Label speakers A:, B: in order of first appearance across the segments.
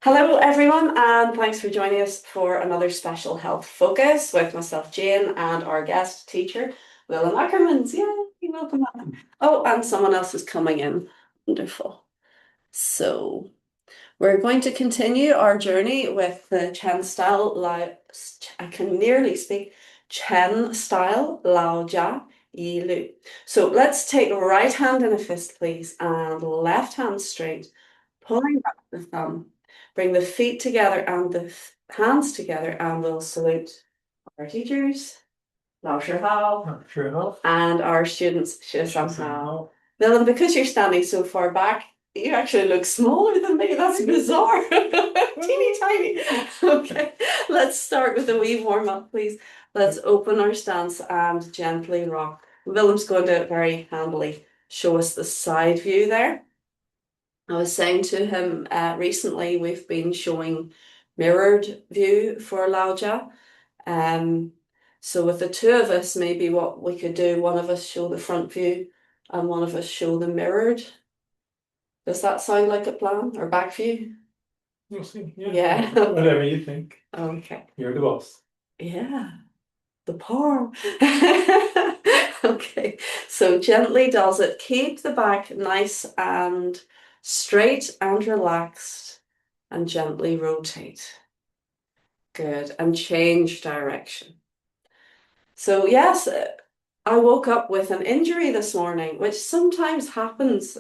A: Hello, everyone, and thanks for joining us for another special health focus with myself, Jane, and our guest teacher, Willem Ackermans. Yay, welcome. Oh, and someone else is coming in. Wonderful. So, we're going to continue our journey with the Chen style, I can nearly speak, Chen style Lao Jia Yi Lu. So, let's take right hand in a fist, please, and left hand straight, pulling back the thumb. Bring the feet together and the hands together, and we'll salute our teachers, Lao Hao, and our students, Hao. Willem, because you're standing so far back, you actually look smaller than me. That's bizarre. Teeny tiny. Okay, let's start with a wee warm up, please. Let's open our stance and gently rock. Willem's going to very handily show us the side view there. I was saying to him recently, we've been showing mirrored view for Lao Jia. So with the two of us, maybe what we could do, one of us show the front view and one of us show the mirrored. Does that sound like a plan? Or back view?
B: We'll see.
A: Yeah.
B: Whatever you think.
A: Okay.
B: You're the boss.
A: Yeah. The power. Okay, so gently does it. Keep the back nice and straight and relaxed and gently rotate. Good. And change direction. So yes, I woke up with an injury this morning, which sometimes happens.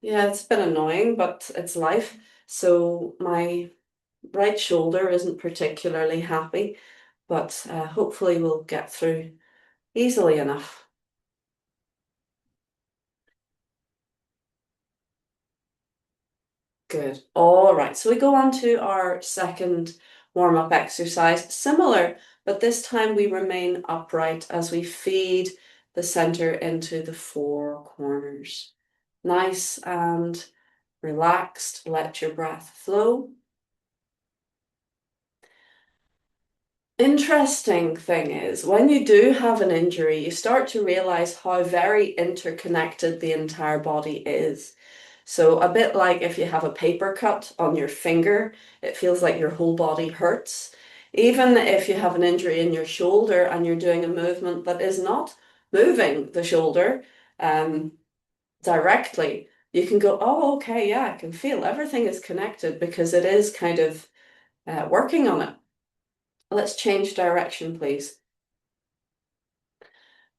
A: Yeah, it's been annoying, but it's life. So my right shoulder isn't particularly happy, but hopefully we'll get through easily enough. Good. All right. So we go on to our second warm-up exercise. Similar, but this time we remain upright as we feed the center into the four corners. Nice and relaxed. Let your breath flow. Interesting thing is, when you do have an injury, you start to realize how very interconnected the entire body is. So a bit like if you have a paper cut on your finger, it feels like your whole body hurts. Even if you have an injury in your shoulder and you're doing a movement that is not moving the shoulder um, directly, you can go, oh, okay, yeah, I can feel everything is connected because it is kind of working on it. Let's change direction, please.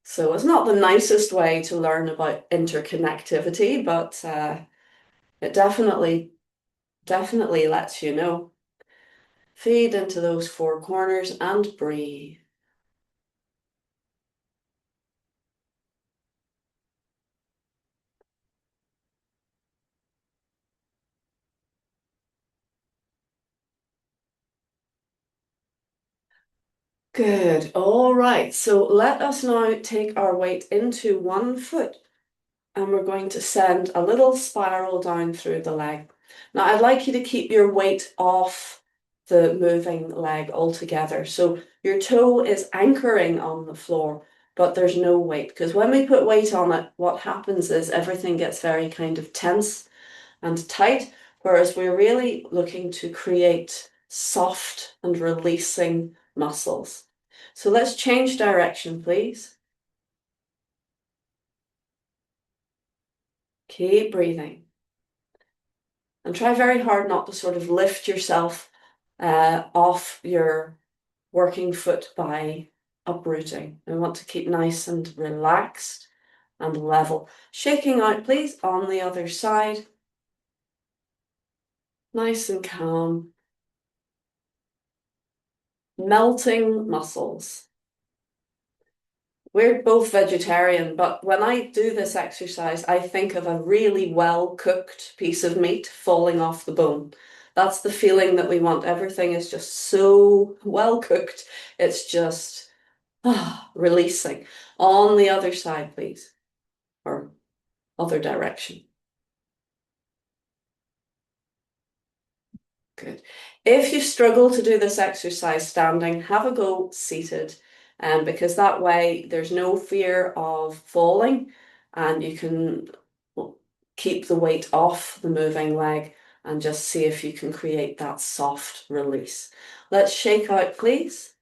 A: So it's not the nicest way to learn about interconnectivity, but it definitely lets you know. Feed into those four corners and breathe. Good. All right. So let us now take our weight into one foot and we're going to send a little spiral down through the leg. Now, I'd like you to keep your weight off the moving leg altogether. So your toe is anchoring on the floor, but there's no weight because when we put weight on it, what happens is everything gets very kind of tense and tight, whereas we're really looking to create soft and releasing muscles. So let's change direction, please. Keep breathing. And try very hard not to sort of lift yourself off your working foot by uprooting. We want to keep nice and relaxed and level. Shaking out, please, on the other side. Nice and calm. Melting muscles. We're both vegetarian, but when I do this exercise, I think of a really well-cooked piece of meat falling off the bone. That's the feeling that we want. Everything is just so well cooked. It's just releasing. On the other side, please, or other direction. Good. If you struggle to do this exercise standing, have a go seated, because that way there's no fear of falling and you can keep the weight off the moving leg and just see if you can create that soft release. Let's shake out, please.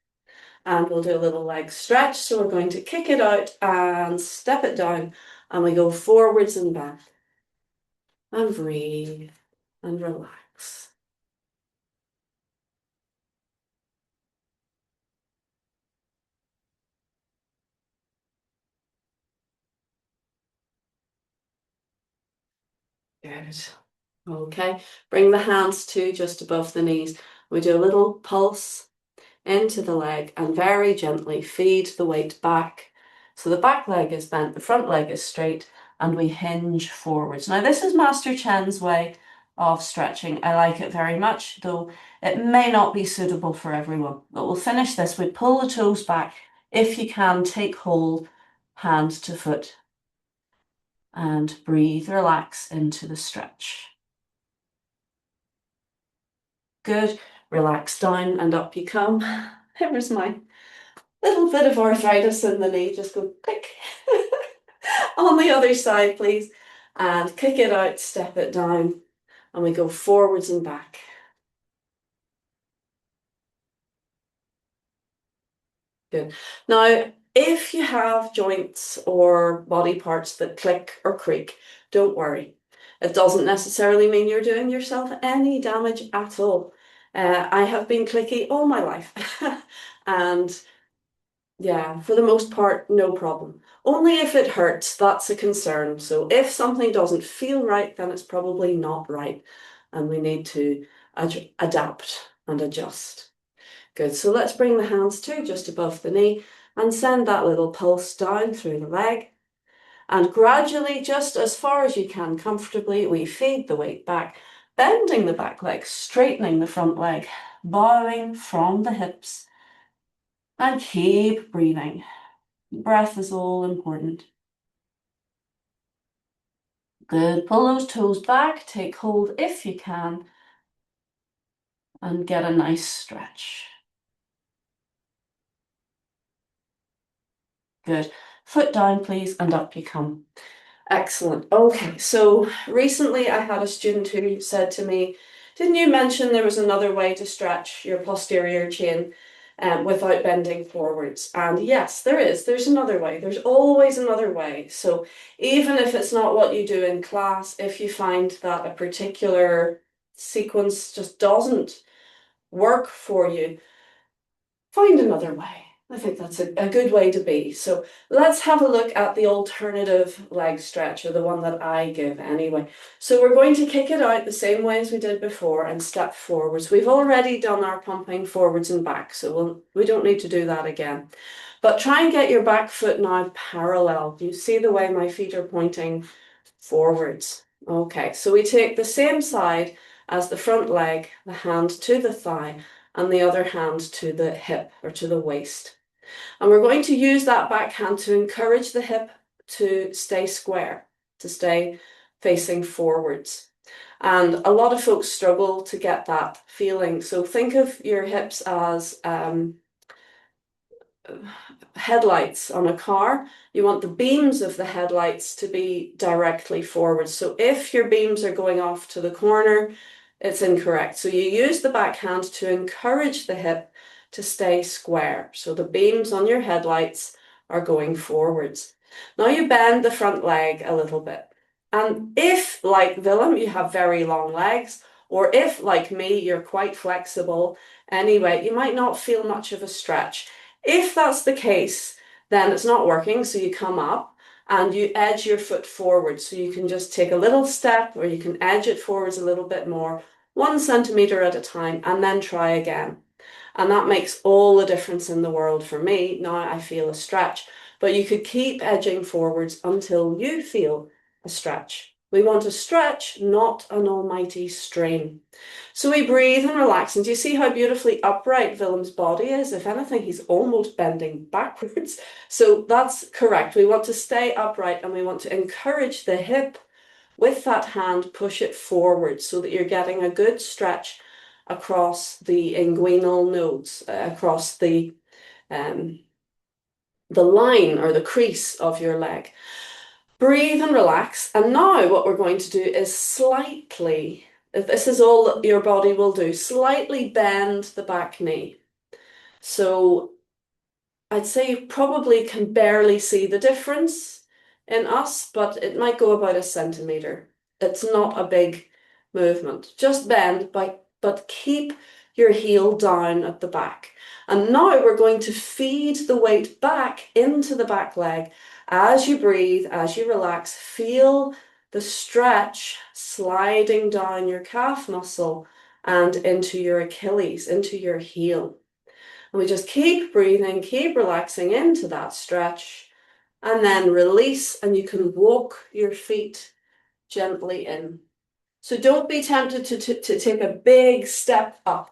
A: And we'll do a little leg stretch. So we're going to kick it out and step it down, and we go forwards and back. And breathe and relax. Good. Okay, bring the hands to just above the knees. We do a little pulse into the leg and very gently feed the weight back. So the back leg is bent, the front leg is straight, and we hinge forwards. Now, this is Master Chen's way of stretching. I like it very much, though it may not be suitable for everyone. But we'll finish this. We pull the toes back. If you can, take hold, hand to foot, and breathe, relax into the stretch. Good. Relax down and up you come. There's my little bit of arthritis in the knee. Just go click. On the other side, please. And kick it out, step it down. And we go forwards and back. Good. Now, if you have joints or body parts that click or creak, don't worry. It doesn't necessarily mean you're doing yourself any damage at all. I have been clicky all my life. And yeah, for the most part, no problem. Only if it hurts, that's a concern. So if something doesn't feel right, then it's probably not right. And we need to adapt and adjust. Good. So let's bring the hands to just above the knee and send that little pulse down through the leg. And gradually, just as far as you can comfortably, we feed the weight back, bending the back leg, straightening the front leg, bowing from the hips, and keep breathing. Breath is all important. Good. Pull those toes back, take hold if you can, and get a nice stretch. Good. Foot down, please, and up you come. Excellent. Okay, so recently I had a student who said to me, didn't you mention there was another way to stretch your posterior chain without bending forwards? And yes, there is. There's another way. There's always another way. So even if it's not what you do in class, if you find that a particular sequence just doesn't work for you, find another way. I think that's a good way to be. So let's have a look at the alternative leg stretch, or the one that I give anyway. So we're going to kick it out the same way as we did before and step forwards. We've already done our pumping forwards and back, so we don't need to do that again. But try and get your back foot now parallel. You see the way my feet are pointing forwards. Okay, so we take the same side as the front leg, the hand to the thigh, and the other hand to the hip or to the waist. And we're going to use that back hand to encourage the hip to stay square, to stay facing forwards. And a lot of folks struggle to get that feeling. So think of your hips as headlights on a car. You want the beams of the headlights to be directly forward. So if your beams are going off to the corner, it's incorrect. So you use the backhand to encourage the hip to stay square. So the beams on your headlights are going forwards. Now you bend the front leg a little bit. And if, like Willem, you have very long legs, or if, like me, you're quite flexible anyway, you might not feel much of a stretch. If that's the case, then it's not working. So you come up and you edge your foot forward. So you can just take a little step, or you can edge it forwards a little bit more, 1 centimeter at a time, and then try again. And that makes all the difference in the world for me. Now I feel a stretch, but you could keep edging forwards until you feel a stretch. We want a stretch, not an almighty strain. So we breathe and relax. And do you see how beautifully upright Willem's body is? If anything, he's almost bending backwards. So that's correct. We want to stay upright, and we want to encourage the hip with that hand, push it forward so that you're getting a good stretch across the inguinal nodes, across the line or the crease of your leg. Breathe and relax. And now what we're going to do is slightly This is all that your body will do. Slightly bend the back knee. So I'd say you probably can barely see the difference in us, but it might go about a centimeter. It's not a big movement. Just bend, but keep your heel down at the back. And now we're going to feed the weight back into the back leg. As you breathe, as you relax, feel the stretch sliding down your calf muscle and into your Achilles, into your heel. And we just keep breathing, keep relaxing into that stretch, and then release, and you can walk your feet gently in. So don't be tempted to take a big step up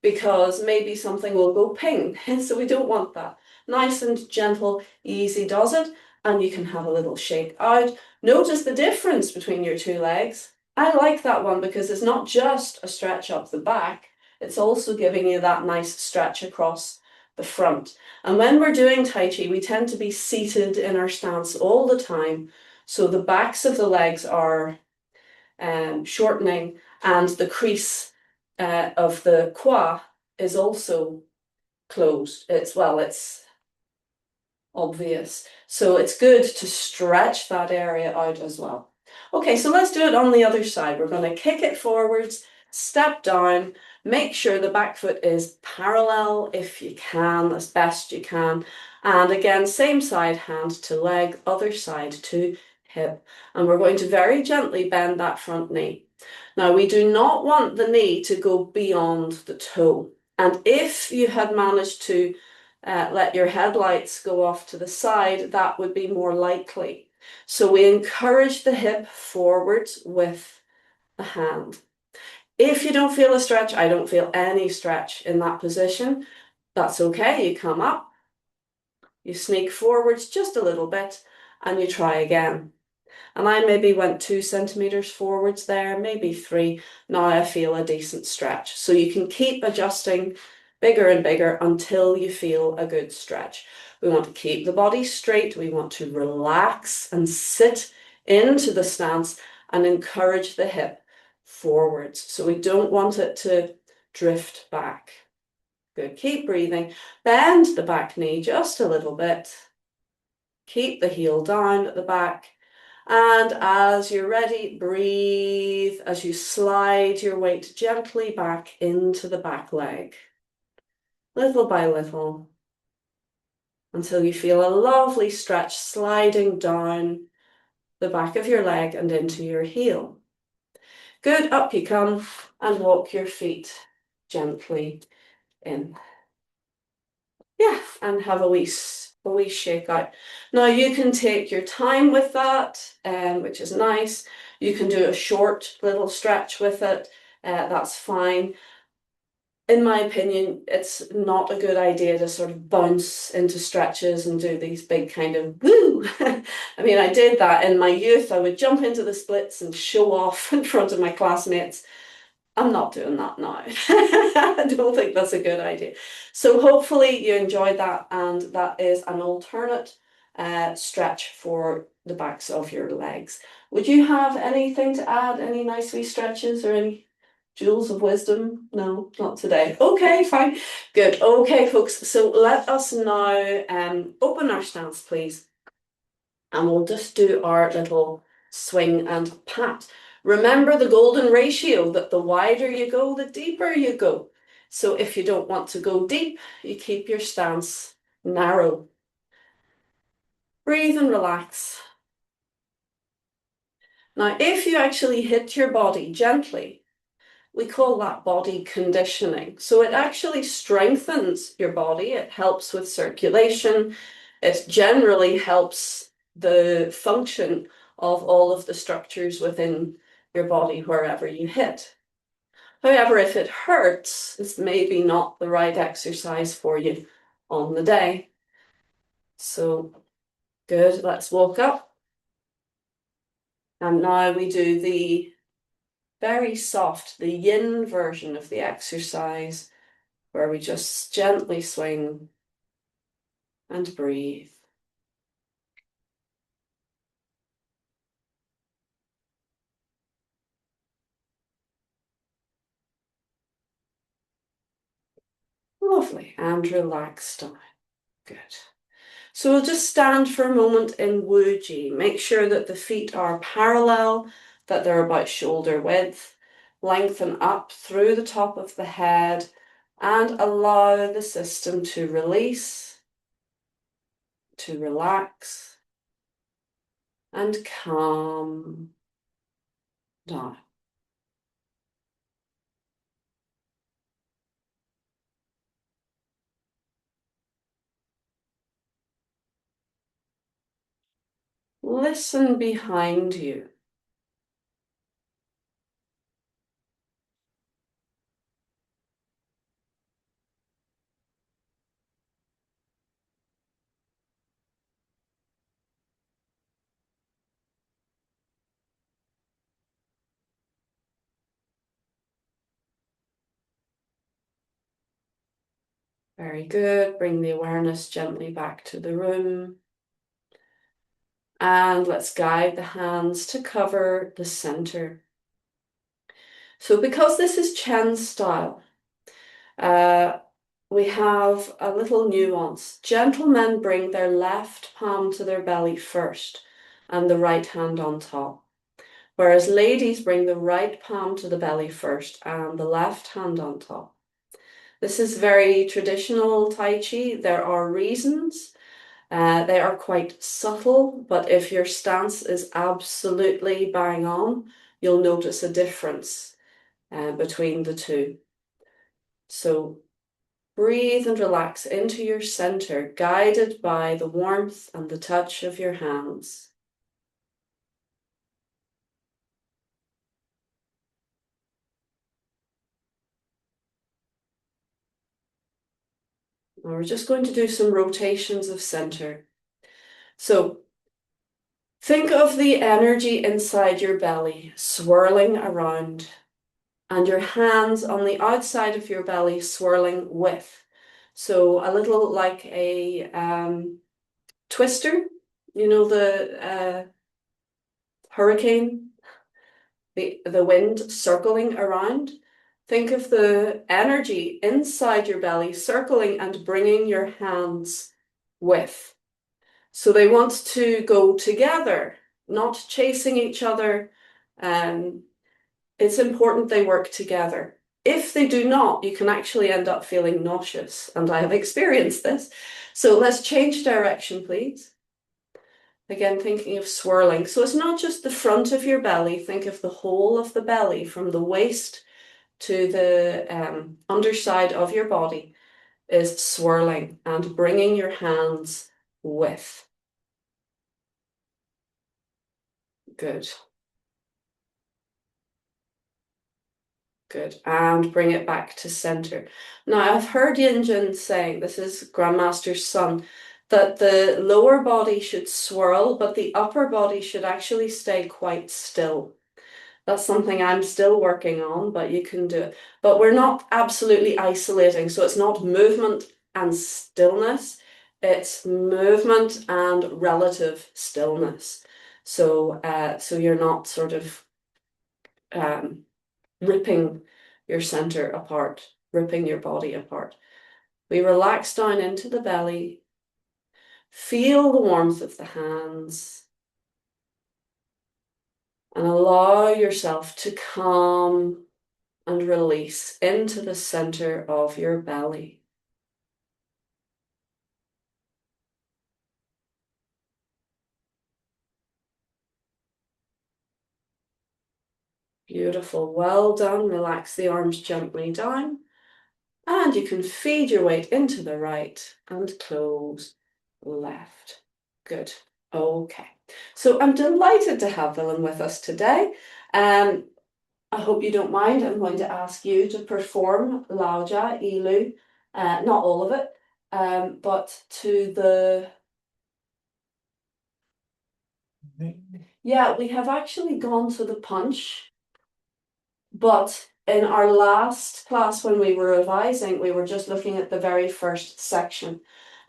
A: because maybe something will go ping. So we don't want that. Nice and gentle, easy does it, and you can have a little shake out. Notice the difference between your two legs. I like that one because it's not just a stretch up the back, it's also giving you that nice stretch across the front. And when we're doing Tai Chi, we tend to be seated in our stance all the time. So the backs of the legs are shortening, and the crease of the qua is also closed. It's obvious. So it's good to stretch that area out as well. Okay, so let's do it on the other side. We're going to kick it forwards, step down, make sure the back foot is parallel if you can, as best you can. And again, same side, hand to leg, other side to hip. And we're going to very gently bend that front knee. Now, we do not want the knee to go beyond the toe. And if you had managed to let your headlights go off to the side, that would be more likely. So we encourage the hip forwards with the hand. If you don't feel a stretch, I don't feel any stretch in that position, that's okay. You come up, you sneak forwards just a little bit, and you try again. And I maybe went 2 centimeters forwards there, maybe 3. Now I feel a decent stretch. So you can keep adjusting bigger and bigger until you feel a good stretch. We want to keep the body straight. We want to relax and sit into the stance and encourage the hip forwards. So we don't want it to drift back. Good. Keep breathing. Bend the back knee just a little bit. Keep the heel down at the back. And as you're ready, breathe as you slide your weight gently back into the back leg, little by little, until you feel a lovely stretch sliding down the back of your leg and into your heel. Good, up you come and walk your feet gently in. Yeah, and have a wee shake out. Now you can take your time with that, which is nice. You can do a short little stretch with it. That's fine. In my opinion, it's not a good idea to sort of bounce into stretches and do these big kind of woo. I mean, I did that in my youth. I would jump into the splits and show off in front of my classmates. I'm not doing that now. I don't think that's a good idea. So hopefully you enjoyed that, and that is an alternate stretch for the backs of your legs. Would you have anything to add? Any nice wee stretches or any jewels of wisdom? No, not today. Okay, fine. Good. Okay, folks. So let us now open our stance, please. And we'll just do our little swing and pat. Remember the golden ratio, that the wider you go, the deeper you go. So if you don't want to go deep, you keep your stance narrow. Breathe and relax. Now, if you actually hit your body gently, we call that body conditioning. So it actually strengthens your body. It helps with circulation. It generally helps the function of all of the structures within your body wherever you hit. However, if it hurts, it's maybe not the right exercise for you on the day. So good, let's walk up. And now we do the very soft, the yin version of the exercise, where we just gently swing and breathe. Lovely, and relax down. Good. So we'll just stand for a moment in Wu Ji. Make sure that the feet are parallel, that they're about shoulder width. Lengthen up through the top of the head and allow the system to release, to relax, and calm down. Listen behind you. Very good. Bring the awareness gently back to the room. And let's guide the hands to cover the center. So because this is Chen style, we have a little nuance. Gentlemen bring their left palm to their belly first and the right hand on top, whereas ladies bring the right palm to the belly first and the left hand on top. This is very traditional Tai Chi. There are reasons. They are quite subtle, but if your stance is absolutely bang on, you'll notice a difference between the two. So breathe and relax into your center, guided by the warmth and the touch of your hands. Now we're just going to do some rotations of center. So think of the energy inside your belly swirling around and your hands on the outside of your belly swirling with. So a little like a twister, you know, the hurricane, the wind circling around. Think of the energy inside your belly circling and bringing your hands with. So they want to go together, not chasing each other. It's important they work together. If they do not, you can actually end up feeling nauseous, and I have experienced this. So let's change direction, please. Again, thinking of swirling. So it's not just the front of your belly, think of the whole of the belly from the waist to the underside of your body is swirling and bringing your hands with. Good. Good. And bring it back to center. Now, I've heard Yin Jin saying, this is Grandmaster's son, that the lower body should swirl, but the upper body should actually stay quite still. That's something I'm still working on, but you can do it. But we're not absolutely isolating, so it's not movement and stillness, it's movement and relative stillness. So, so you're not sort of ripping your center apart, ripping your body apart. We relax down into the belly, feel the warmth of the hands, and allow yourself to calm and release into the center of your belly. Beautiful, well done. Relax the arms gently down. And you can feed your weight into the right and close left. Good. Okay. So I'm delighted to have Willem with us today. I hope you don't mind. I'm going to ask you to perform Lao Jia, Ilu, not all of it, but to the... Yeah, we have actually gone to the punch, but in our last class when we were revising, we were just looking at the very first section.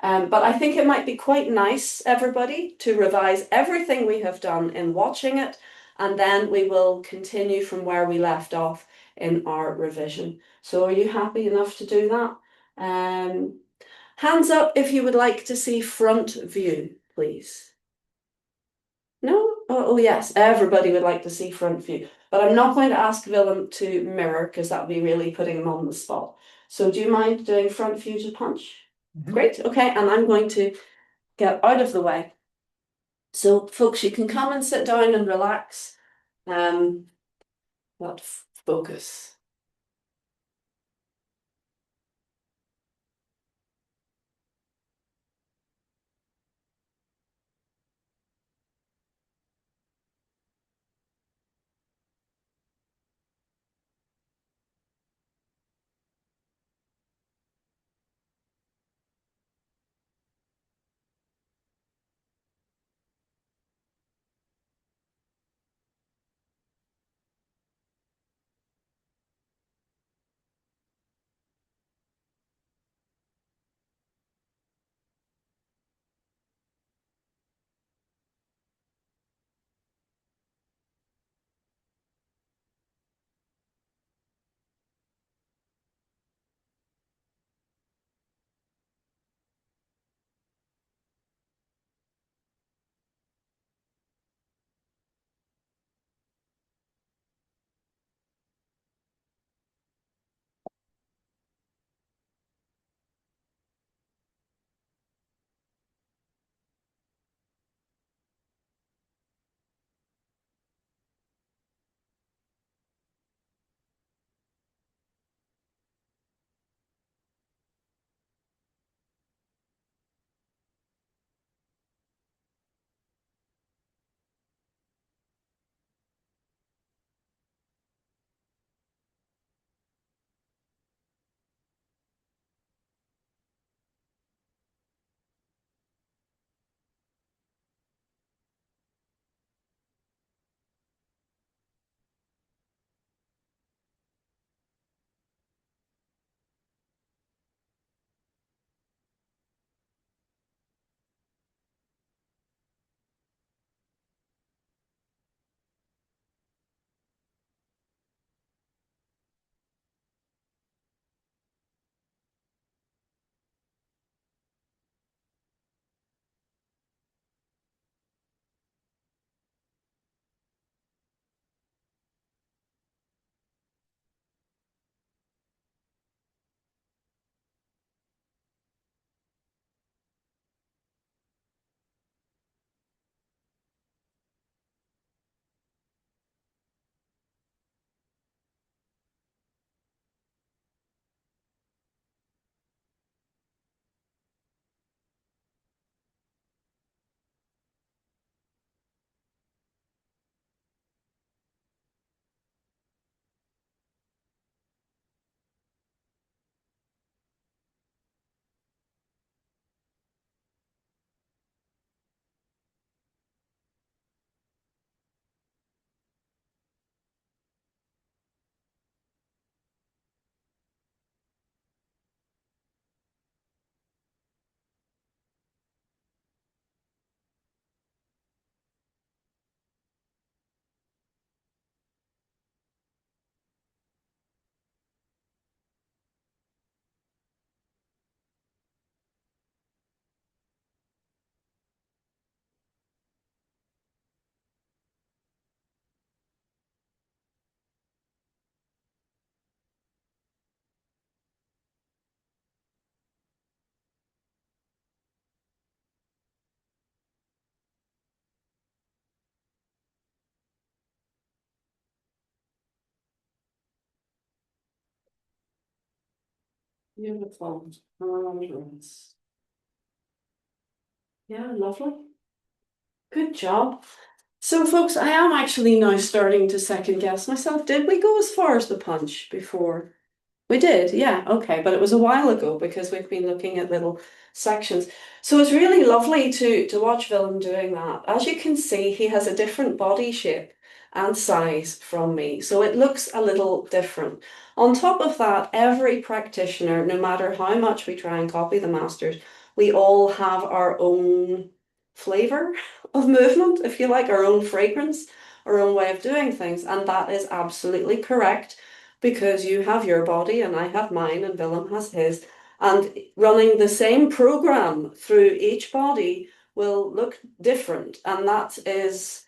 A: But I think it might be quite nice, everybody, to revise everything we have done in watching it, and then we will continue from where we left off in our revision. So are you happy enough to do that? Um, Hands up if you would like to see front view, please. No? Oh, yes, everybody would like to see front view. But I'm not going to ask Willem to mirror because that would be really putting him on the spot. So do you mind doing front view to punch? Great, okay, and I'm going to get out of the way. So folks, you can come and sit down and relax. But focus. Beautiful. Yeah, lovely. Good job. So, folks, I am actually now starting to second guess myself. Did we go as far as the punch before? We did, yeah, okay, but it was a while ago because we've been looking at little sections. So it's really lovely to watch Willem doing that. As you can see, he has a different body shape and size from me, so it looks a little different. On top of that, every practitioner, no matter how much we try and copy the masters, we all have our own flavor of movement, if you like, our own fragrance, our own way of doing things, and that is absolutely correct because you have your body and I have mine and Willem has his. And running the same program through each body will look different. And that is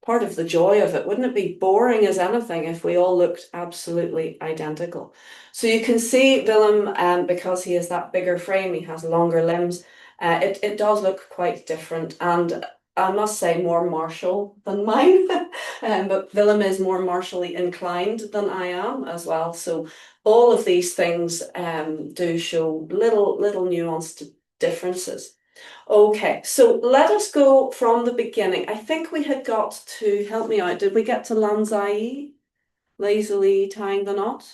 A: part of the joy of it. Wouldn't it be boring as anything if we all looked absolutely identical? So you can see Willem, because he has that bigger frame, he has longer limbs, it does look quite different. And I must say more martial than mine. But Willem is more martially inclined than I am as well. So all of these things do show little nuanced differences. Okay, so let us go from the beginning. I think we had got to, help me out, did we get to Lanzai, lazily tying the knot?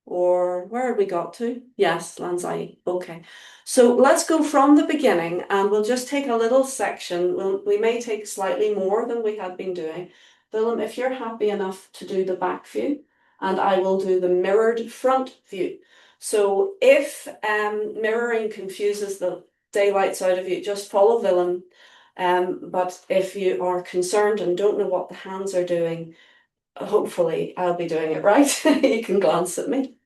A: Or where had we got to? Yes, Lanzai. Okay. So let's go from the beginning and we'll just take a little section. We may take slightly more than we had been doing. Willem, if you're happy enough to do the back view, and I will do the mirrored front view. So if mirroring confuses the daylights out of you, just follow Willem. But if you are concerned and don't know what the hands are doing, hopefully I'll be doing it right. You can glance at me.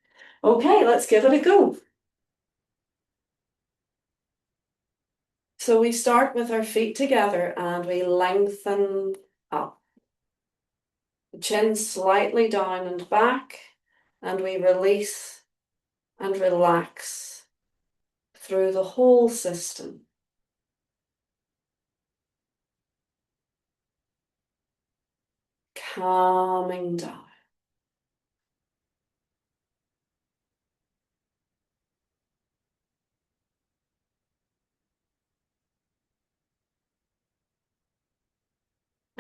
A: Okay, let's give it a go. So we start with our feet together and we lengthen up. Chin slightly down and back, and we release and relax through the whole system. Calming down.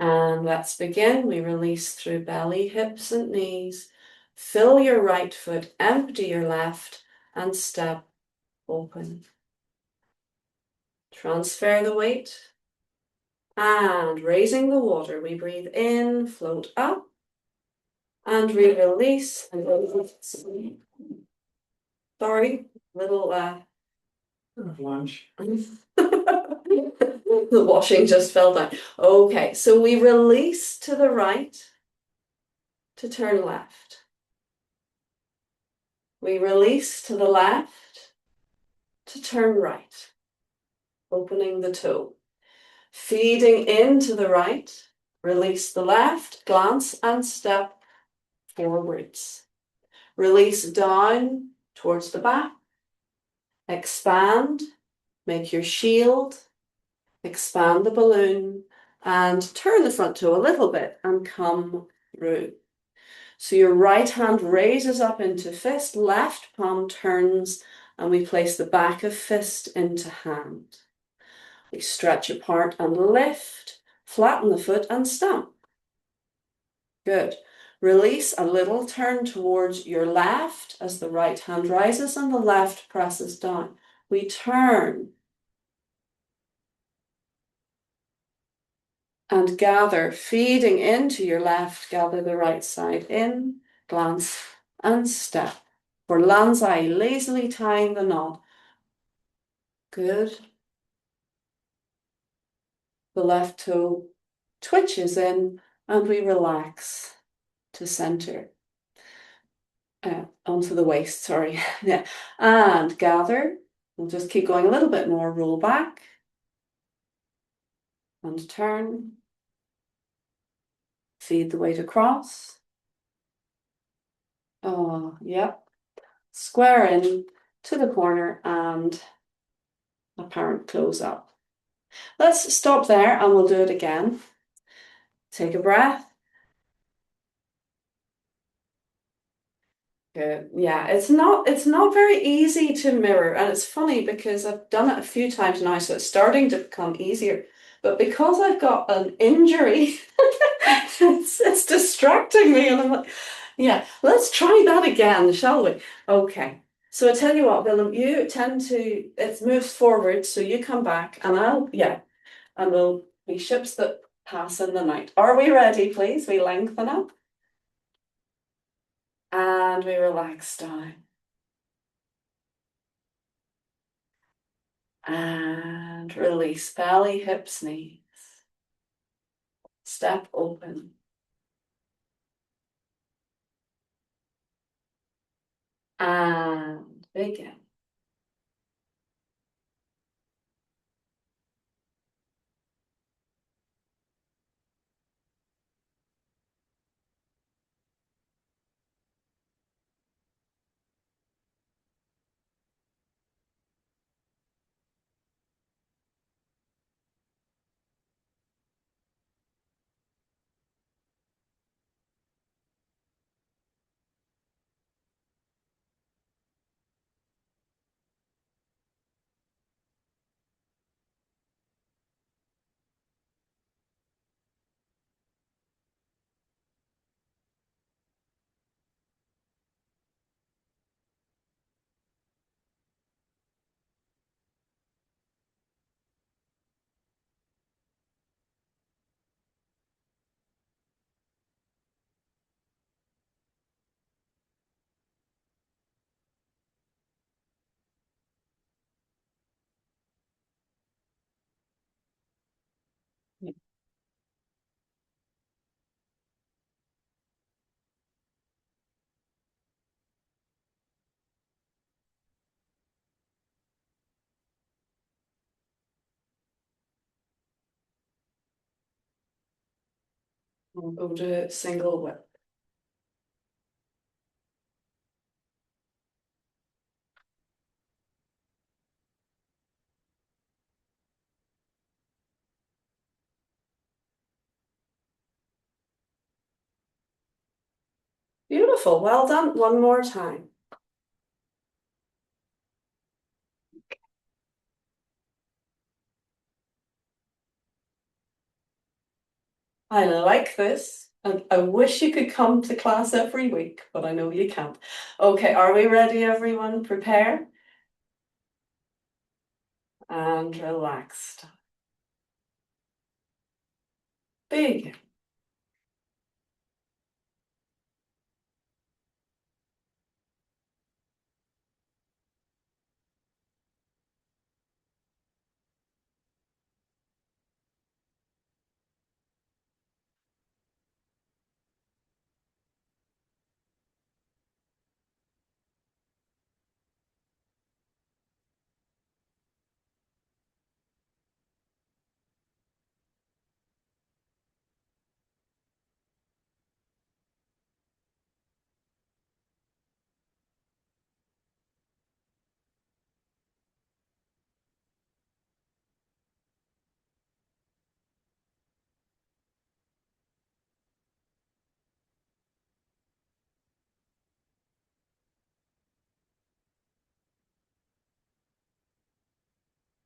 A: And let's begin. We release through belly, hips, and knees. Fill your right foot, empty your left, and step open. Transfer the weight. And raising the water, we breathe in, float up, and we release. And sorry, little
B: Lunch.
A: the washing just fell down. Okay, so we release to the right to turn left. We release to the left to turn right, opening the toe. Feeding into the right, release the left, glance and step forwards. Release down towards the back. Expand, make your shield, expand the balloon, and turn the front toe a little bit and come through. So your right hand raises up into fist, left palm turns, and we place the back of fist into hand. We stretch apart and lift, flatten the foot and stamp. Good. Release a little turn towards your left as the right hand rises and the left presses down. We turn and gather, feeding into your left, gather the right side in, glance and step. For Lanzai, lazily tying the knot. Good. The left toe twitches in and we relax to center. Onto the waist, sorry. Yeah. And gather. We'll just keep going a little bit more. Roll back. And turn. Feed the weight across. Oh, yep. Square in to the corner and apparent close up. Let's stop there and we'll do it again. Take a breath. Good. Yeah, it's not very easy to mirror, and it's funny because I've done it a few times now, so it's starting to become easier. But because I've got an injury, it's distracting me, and I'm like, yeah, let's try that again, shall we? Okay. So I tell you what, Willem, you tend to it moves forward, so you come back, and and we'll be ships that pass in the night. Are we ready, please? We lengthen up. And we relax down. And release belly, hips, knees. Step open. And begin. We'll go to single whip. Beautiful, well done. One more time. I like this. And I wish you could come to class every week, but I know you can't. Okay, are we ready, everyone? Prepare and relaxed. Big.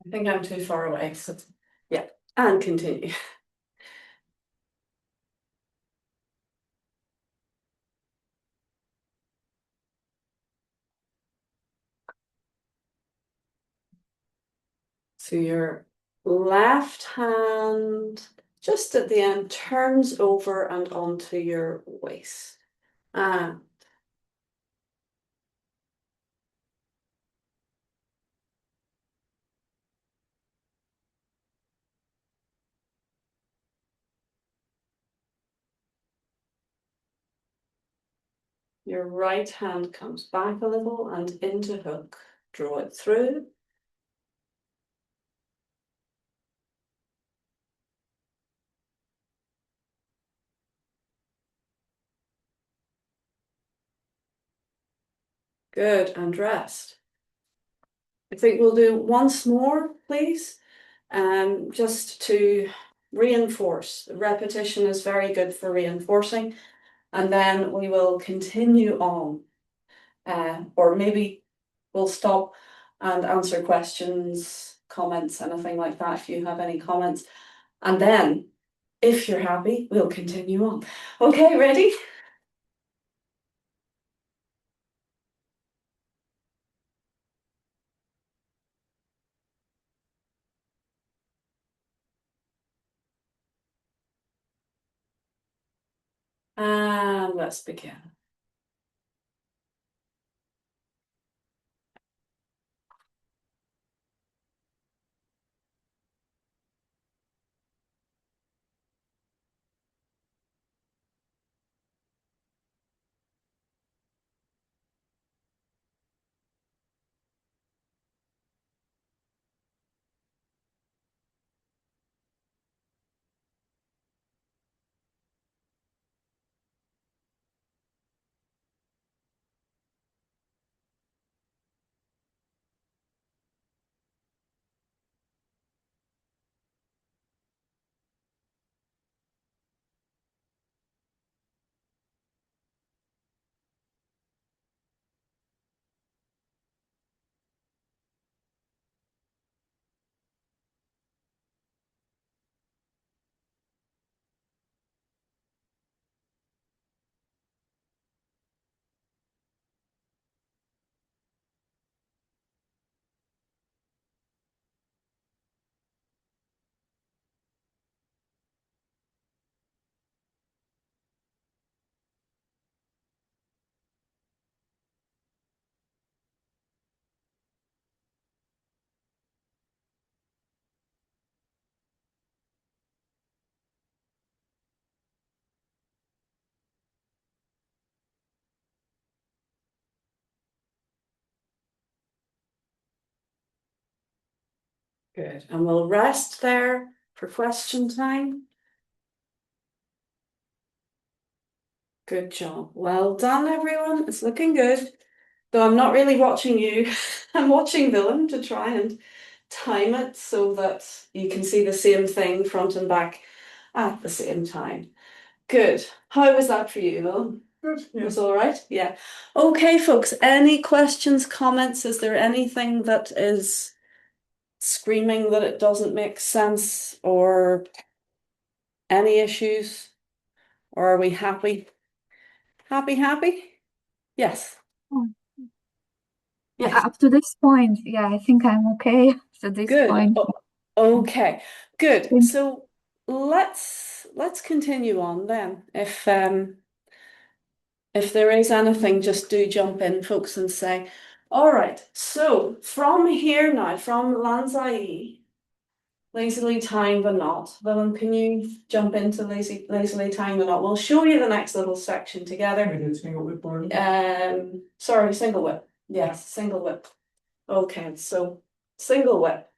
A: I think I'm too far away, so yeah, and continue. So your left hand, just at the end, turns over and onto your waist. And your right hand comes back a little and into hook. Draw it through. Good, and rest. I think we'll do once more, please, just to reinforce. Repetition is very good for reinforcing, and then we will continue on, or maybe we'll stop and answer questions, comments, anything like that, if you have any comments. And then, if you're happy, we'll continue on. Okay, ready? And let's begin. Good, and we'll rest there for question time. Good job. Well done, everyone. It's looking good. Though I'm not really watching you. I'm watching Willem to try and time it so that you can see the same thing front and back at the same time. Good. How was that for you, Willem?
B: Good,
A: It was
B: yes.
A: all right? Yeah. Okay, folks, any questions, comments? Is there anything that is screaming that it doesn't make sense or any issues? Or are we happy? Happy, happy? Yes.
C: Oh, yeah,
A: Yes.
C: up to this point, yeah, I think I'm okay to this
A: Good.
C: point.
A: Okay. Good.
C: Thank-
A: So let's continue on then. If there is anything, just do jump in, folks, and say, all right, so from here now, from Lanzai, lazily tying the knot. Willem, can you jump into lazily tying the knot? We'll show you the next little section
B: We
A: together.
B: did single whip bar.
A: Sorry, single whip. Yes, single whip. Okay, so single whip.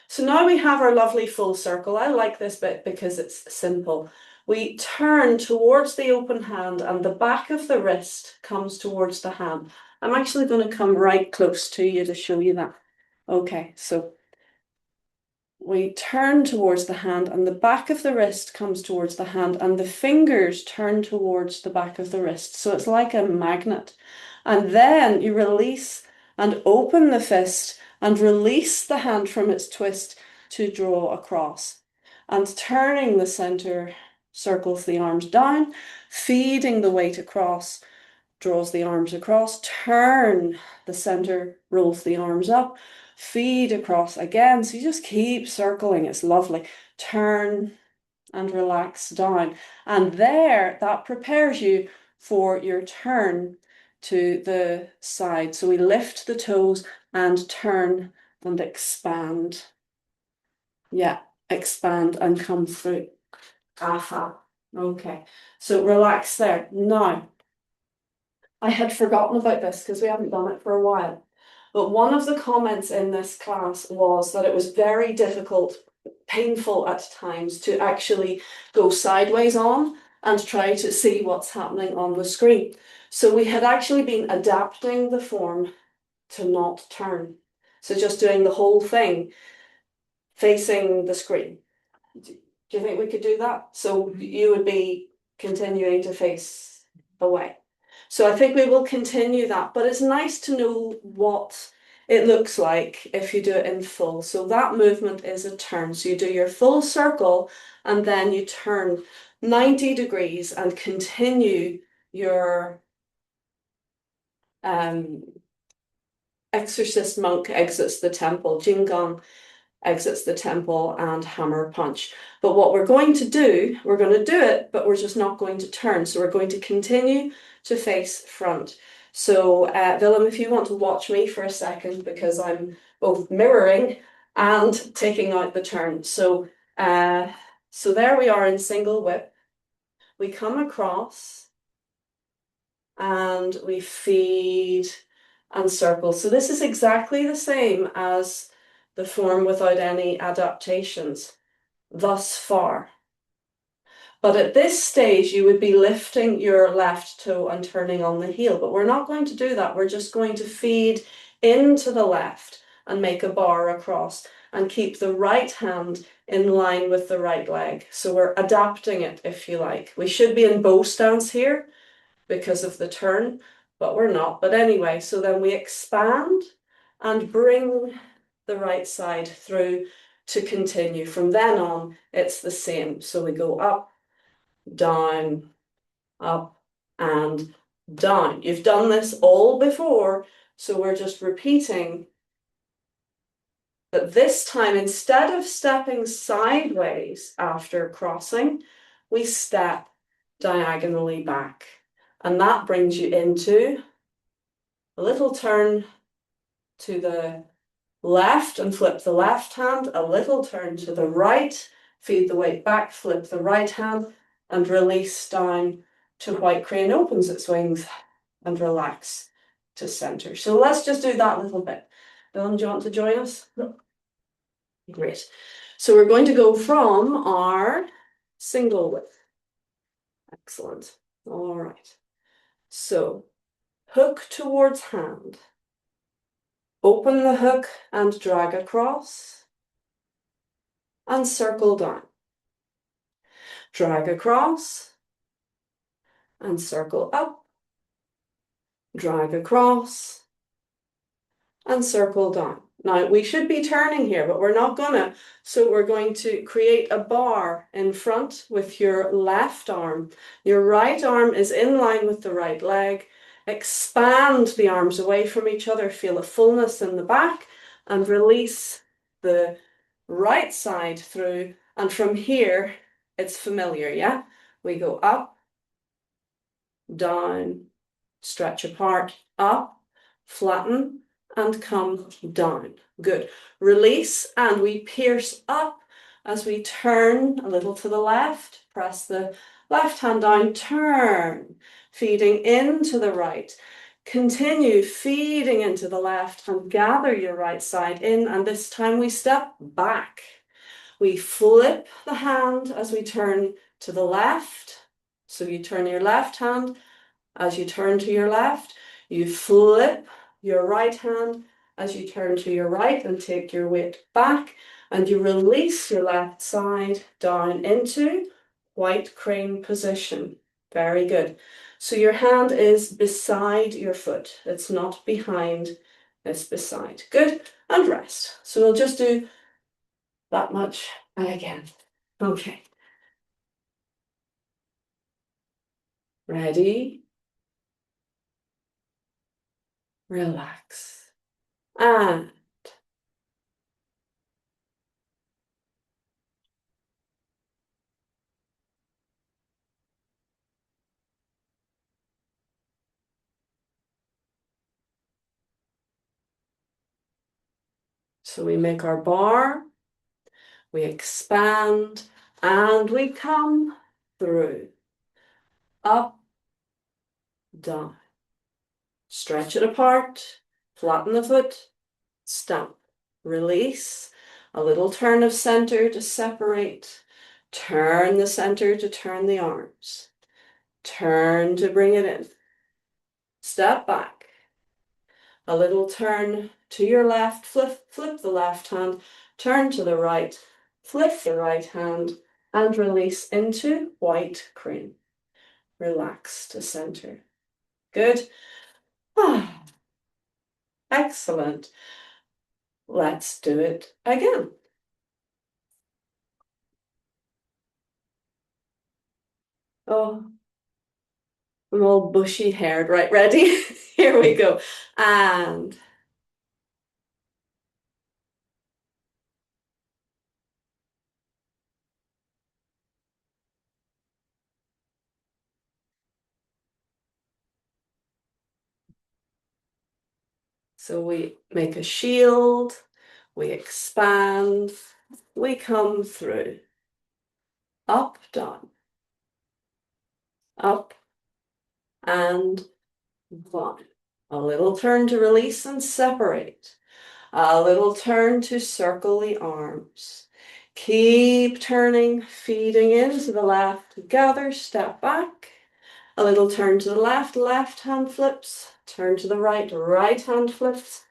A: So now we have our lovely full circle. I like this bit because it's simple. We turn towards the open hand and the back of the wrist comes towards the hand. I'm actually going to come right close to you to show you that. Okay, so we turn towards the hand and the back of the wrist comes towards the hand and the fingers turn towards the back of the wrist. So it's like a magnet. And then you release and open the fist and release the hand from its twist to draw across. And turning the center circles the arms down, feeding the weight across, draws the arms across, turn the center, rolls the arms up, feed across again. So you just keep circling. It's lovely. Turn and relax down. And there, that prepares you for your turn to the side. So we lift the toes and turn and expand. Yeah, expand and come through. Aha. Okay. So relax there. Now, I had forgotten about this because we haven't done it for a while. But one of the comments in this class was that it was very difficult, painful at times to actually go sideways on and try to see what's happening on the screen. So we had actually been adapting the form to not turn. So just doing the whole thing facing the screen. Do you think we could do that? So you would be continuing to face away. So I think we will continue that, but it's nice to know what it looks like if you do it in full. So that movement is a turn. So you do your full circle and then you turn 90 degrees and continue your exorcist monk exits the temple, Jingon exits the temple and hammer punch. But what we're going to do, we're going to do it, but we're just not going to turn. So we're going to continue to face front. So Willem, if you want to watch me for a second, because I'm both mirroring and taking out the turn. So there we are in single whip. We come across and we feed and circle. So this is exactly the same as the form without any adaptations thus far. But at this stage, you would be lifting your left toe and turning on the heel. But we're not going to do that. We're just going to feed into the left and make a bar across and keep the right hand in line with the right leg. So we're adapting it, if you like. We should be in bow stance here because of the turn, but we're not. But anyway, so then we expand and bring the right side through to continue. From then on, it's the same. So we go up, down, up, and down. You've done this all before, so we're just repeating. But this time, instead of stepping sideways after crossing, we step diagonally back. And that brings you into a little turn to the left and flip the left hand, a little turn to the right, feed the weight back, flip the right hand, and release down to White Crane opens its wings and relax to center. So let's just do that little bit. Willem, do you want to join us? No. Great. So we're going to go from our single whip. Excellent. All right. So hook towards hand. Open the hook and drag across and circle down. Drag across and circle up. Drag across and circle down. Now we should be turning here, but we're not gonna. So we're going to create a bar in front with your left arm. Your right arm is in line with the right leg. Expand the arms away from each other. Feel a fullness in the back and release the right side through. And from here, it's familiar, yeah? We go up, down, stretch apart, up, flatten, and come down. Good. Release, and we pierce up as we turn a little to the left. Press the left hand down, turn, feeding into the right. Continue feeding into the left and gather your right side in, and this time we step back. We flip the hand as we turn to the left. So you turn your left hand. As you turn to your left, you flip your right hand as you turn to your right and take your weight back, and you release your left side down into white crane position. Very good. So your hand is beside your foot. It's not behind, it's beside. Good. And rest. So we'll just do that much again. Okay. Ready? Relax. And so we make our bar, we expand, and we come through. Up, down. Stretch it apart, flatten the foot, stamp. Release, a little turn of center to separate. Turn the center to turn the arms. Turn to bring it in. Step back. A little turn to your left, flip the left hand, turn to the right, flip the right hand, and release into white crane. Relax to center. Good. Ah, excellent. Let's do it again. Oh, I'm all bushy haired. Right, ready? Here we go. And so we make a shield, we expand, we come through. Up, down, up, and down. A little turn to release and separate. A little turn to circle the arms. Keep turning, feeding into the left. Gather, step back. A little turn to the left, left hand flips. Turn to the right, right hand flips.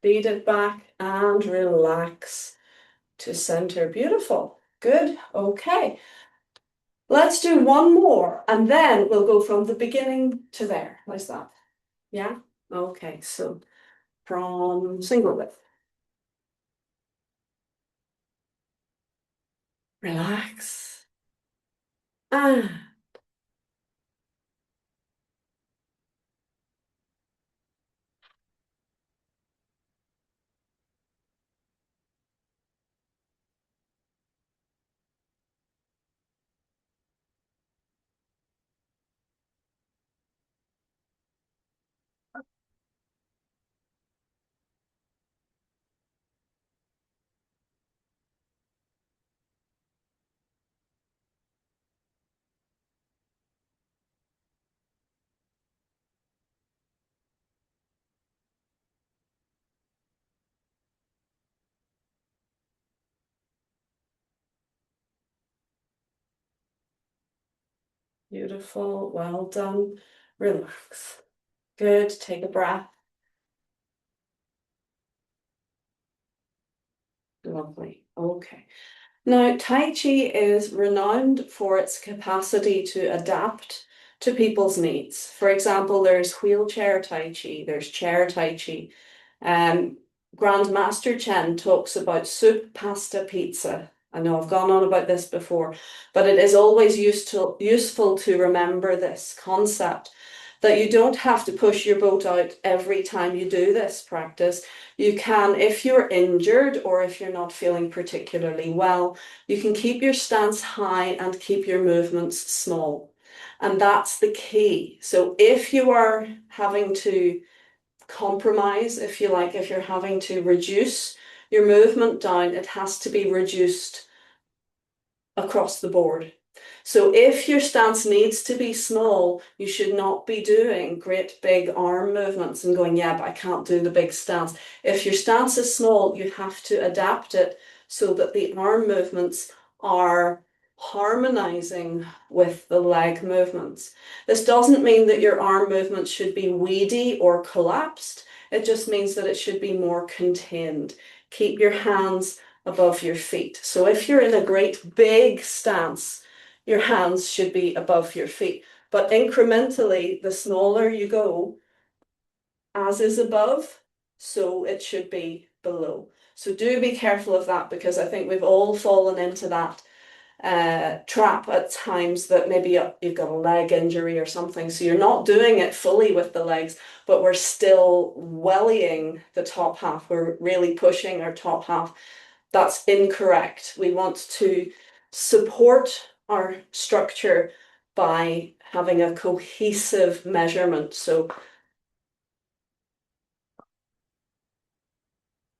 A: Feed it back and relax to center. Beautiful. Good. Okay. Let's do one more and then we'll go from the beginning to there. Like that. Yeah? Okay. So from single width. Relax. Ah. Beautiful. Well done. Relax. Good. Take a breath. Lovely. Okay. Now, Tai Chi is renowned for its capacity to adapt to people's needs. For example, there's wheelchair Tai Chi, there's chair Tai Chi. Um, Grandmaster Chen talks about soup, pasta, pizza. I know I've gone on about this before, but it is always useful to remember this concept that you don't have to push your boat out every time you do this practice. You can, if you're injured or if you're not feeling particularly well, you can keep your stance high and keep your movements small. And that's the key. So if you are having to compromise, if you like, if you're having to reduce your movement down, it has to be reduced across the board. So if your stance needs to be small, you should not be doing great big arm movements and going, yeah, but I can't do the big stance. If your stance is small, you have to adapt it so that the arm movements are harmonizing with the leg movements. This doesn't mean that your arm movements should be weedy or collapsed. It just means that it should be more contained. Keep your hands above your feet. So if you're in a great big stance, your hands should be above your feet. But incrementally, the smaller you go, as is above, so it should be below. So do be careful of that, because I think we've all fallen into that trap at times, that maybe you've got a leg injury or something, so you're not doing it fully with the legs, but we're still wellying the top half. We're really pushing our top half. That's incorrect. We want to support our structure by having a cohesive measurement. So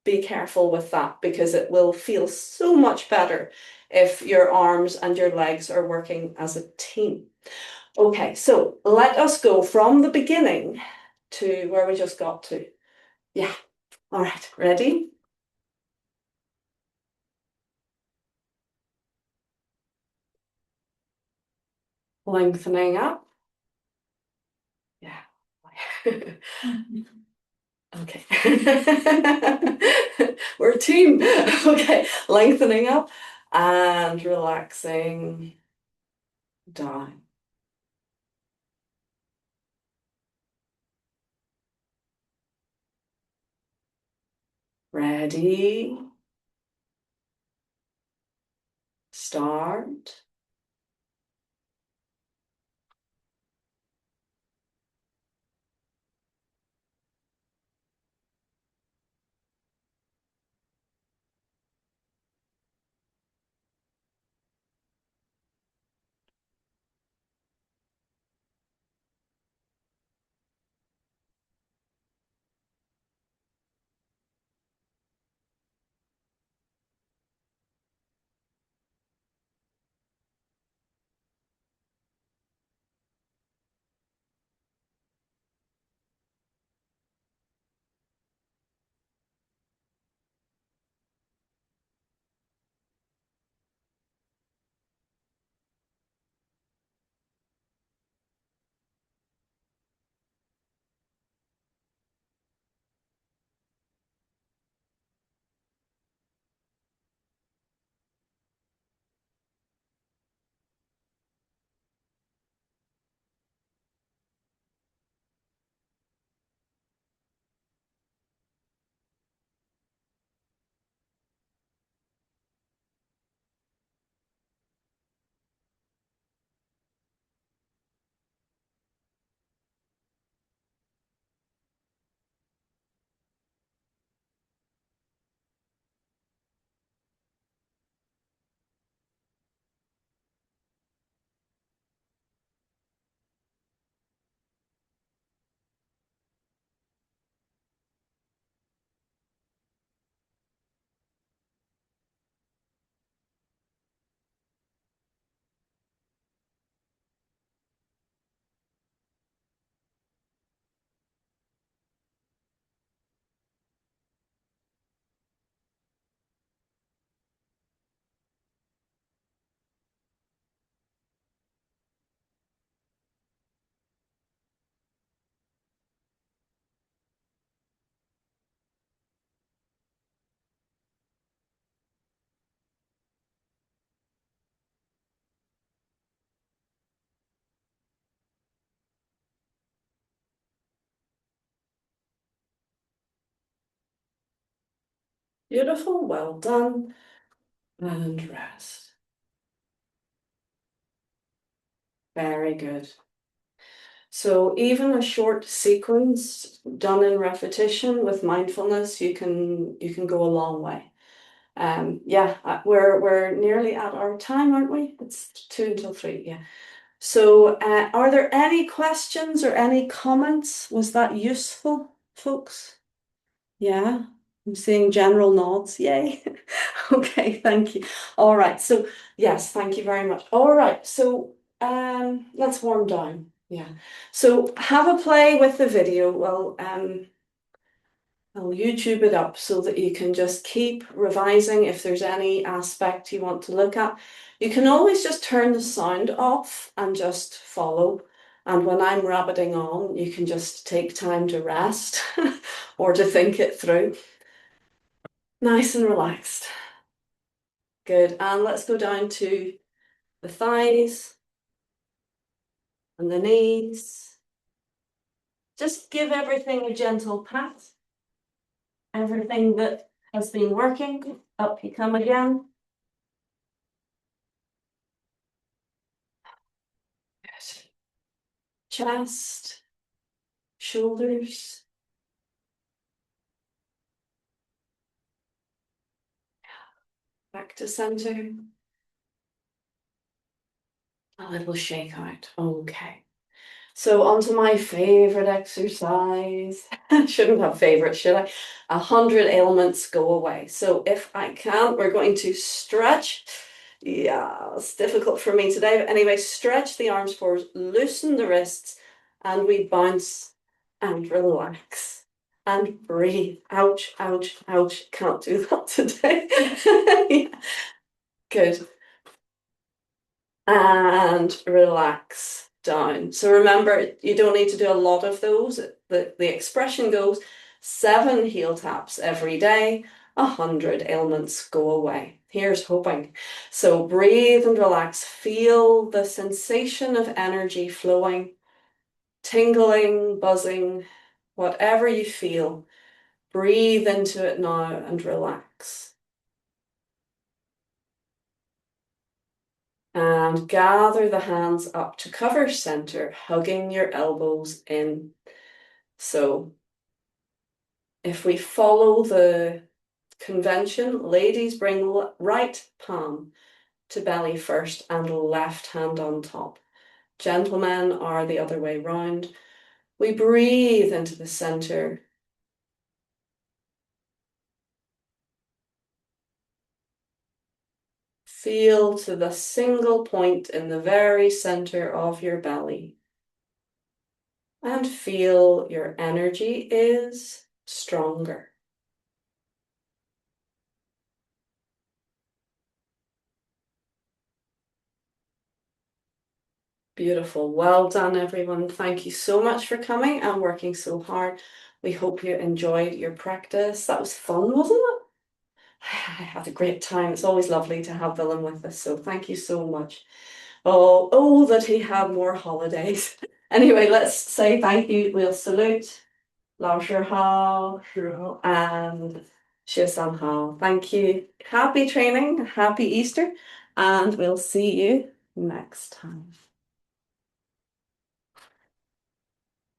A: be careful with that, because it will feel so much better if your arms and your legs are working as a team. Okay, so let us go from the beginning to where we just got to. Yeah, all right, ready? Lengthening up. Yeah. Okay. We're a team. Okay, lengthening up and relaxing down. Ready? Start. Beautiful, well done. And rest. Very good. So even a short sequence done in repetition with mindfulness, you can go a long way. Yeah, we're nearly at our time, aren't we? It's 2 until 3, yeah. So are there any questions or any comments? Was that useful, folks? Yeah, I'm seeing general nods. Yay. Okay, thank you. All right, so yes, thank you very much. All right, so let's warm down. Yeah. So have a play with the video. Well, I'll YouTube it up so that you can just keep revising if there's any aspect you want to look at. You can always just turn the sound off and just follow. And when I'm rabbiting on, you can just take time to rest or to think it through. Nice and relaxed. Good. And let's go down to the thighs and the knees. Just give everything a gentle pat. Everything that has been working, up you come again. Good. Chest, shoulders. Back to center. A little shake out. Okay. So onto my favorite exercise. Shouldn't have favorites, should I? 100 ailments go away. So if I can, we're going to stretch. Yeah, it's difficult for me today. But anyway, stretch the arms forward, loosen the wrists, and we bounce and relax and breathe. Ouch, ouch, ouch. Can't do that today. Yeah. Good. And relax down. So remember, you don't need to do a lot of those. The expression goes 7 heel taps every day, 100 ailments go away. Here's hoping. So breathe and relax. Feel the sensation of energy flowing, tingling, buzzing, whatever you feel. Breathe into it now and relax. And gather the hands up to cover center, hugging your elbows in. So if we follow the convention, ladies bring right palm to belly first and left hand on top. Gentlemen are the other way round. We breathe into the center. Feel to the single point in the very center of your belly. And feel your energy is stronger. Beautiful. Well done, everyone. Thank you so much for coming and working so hard. We hope you enjoyed your practice. That was fun, wasn't it? I had a great time. It's always lovely to have Willem with us, so thank you so much. Oh, that he had more holidays. Anyway, let's say thank you. We'll salute Lao Jia and Xie Hao. Thank you. Happy training, happy Easter, and we'll see you next time.